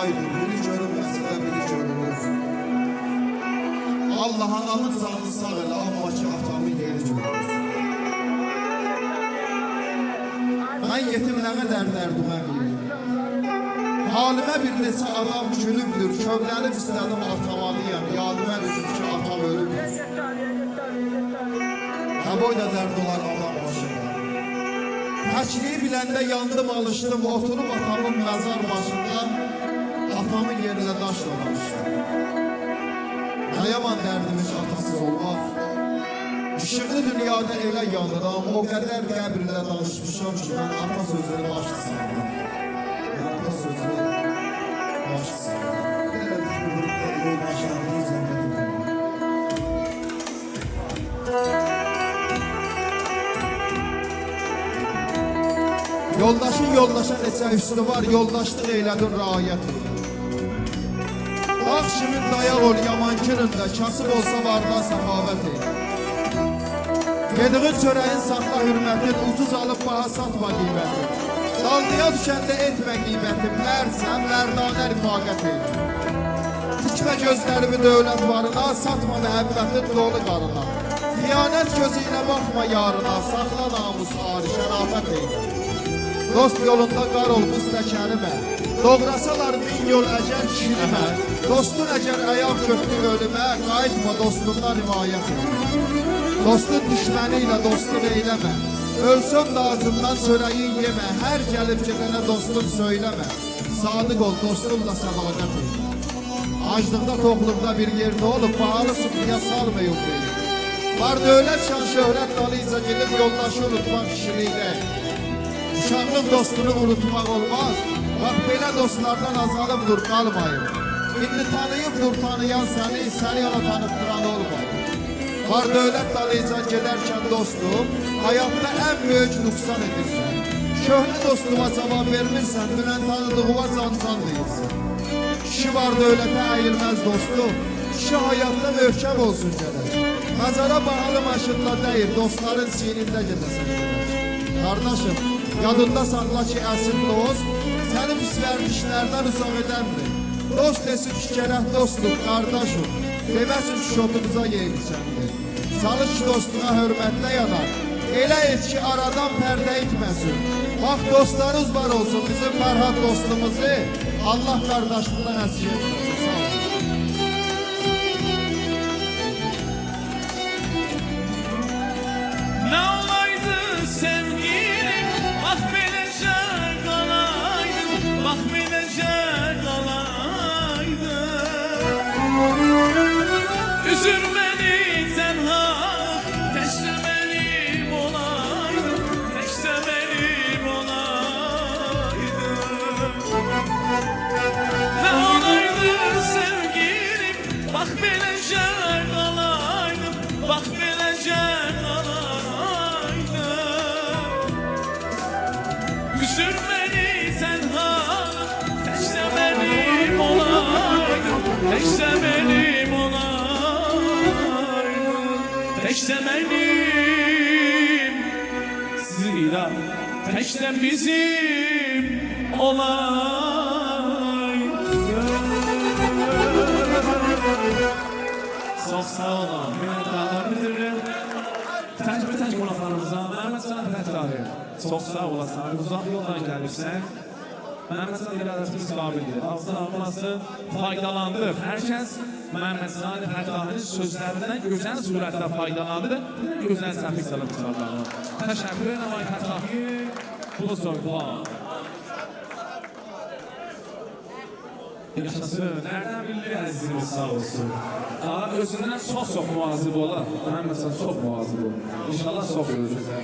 aydır, biri görünməsə də biri görünür. Allah anamın canını sağ elə, amma ki atamın yeri görünür. Mən yetimləmə dərdərdüməm yeri. Halimə bir neçə adam gülübdür, kövrəlib istədim atamalıyam, yadımə düşür ki atam ölübdür. Hə boyda dərd olar Allah başında. Təkliyi biləndə yandım, alışdım, oturub atamın məzar başında, atamın yerinə daş dolamışdım. Nə yaman dərdimiz atasız olmaz. İşıqlı dünyada elə yanıram, o qədər qəbirlə danışmışam ki, mən ata sözünü başlı sanırım. Ata sözünü başlı sanırım. Yol başlarını zəhmət edim. Yoldaşın yoldaşa neçə üstü var, yoldaşlıq eylədin rəayət edir. Dağ kimin dayaq ol yamankirində, kasıb olsa vardan səxavət edir. Yediğin çörəyin saxla hürmətin, ucuz alıb baha satma qiymətin. Daldıya düşəndə etmə qiymətin, lərsən, lərdanə rifaqət edir. Dikmə gözlərimi dövlət varına, satma məhəbbətin dolu qarına. Xiyanət gözü ilə baxma yarına, saxla namus ari şərafət edir. Dost yolunda qar olmuş təkənimə, doğrasalar min yol əcər şirimə. Dostun əcər əyaq köklü ölümə, qayıtma dostundan rimayət edir. Dostun düşməni ilə dostluq eyləmə, ölsün də ağzından çörəyin yemə. Hər gəlib gedənə dostluq söyləmə, sadıq ol dostunla sədaqət edir. Aclıqda toxluqda bir yerdə olub, pahalı sıxıya salmayın deyir. Var dövlət şan şöhrət dalıyca gedib yoldaşı unutmaq kişilikdə. Uşaqlıq dostunu unutmaq olmaz. Bax belə dostlardan azalıbdır qalmayın. İndi tanıyıbdır tanıyan səni, səni yana tanıtdıran olmayın. Var dövlət dalıcan gedərkən dostum, həyatda ən böyük nüqsan edirsən. Köhnə dostuma cavab vermirsən, dünən tanıdığıma can-can deyirsən. Kişi var dövlətə əyilməz dostum, kişi həyatda möhkəm olsun gərək. Məzara bahalı maşınla deyir, dostların sinində gedəsən gərək. Qardaşım, yadında saxla ki əsil dost, səni pis vərdişlərdən uzaq edəndir. Dost desin ki gərək dostluq, qardaşım, deməsin ki şotumuza yeyilisəndir. Çalış ki dostuna hörmətlə yanar, elə et ki aradan pərdə itməsin. Bax dostlarınız var olsun, bizim Fərhad dostumuzu Allah qardaşlığına nəsib etməsin. Sağ olun. Ne olaydı sevgilim, bak belece kalaydım, bak belece kalaydım. Üzülmeli tenha, teşte benim olaydım, teşte benim olaydım. Ne olaydı sevgilim, bak belece kalaydım, bak belece üzülmeli tenha, teşte benim olaydım, teşte benim olaydım, teşte benim, zira teşte bizim olaydım. Çok sağ olun, minnettarlar bildirim. Təcrübə qonaqlarımıza Məhəmməd Can Fətdahi. Çox sağ olasın, uzaq yoldan gəlmişsən. Məhəmməd Can iradəsiniz qabildir. Ağzı alması faydalandır. Hər kəs Məhəmməd Can Fətdahinin sözlərindən gözəl surətlə faydalandır. Gözəl səhvlik salıb çıxarlarlar. Təşəkkür edirəm ay Fətdahi. Bu soyqlar. Yaşasın, nereden bilir əzizimiz sağ olsun. Özündən çox-çox muazib olar. Məhəmməd Can çox muazib olur. İnşallah çox görüşəcək.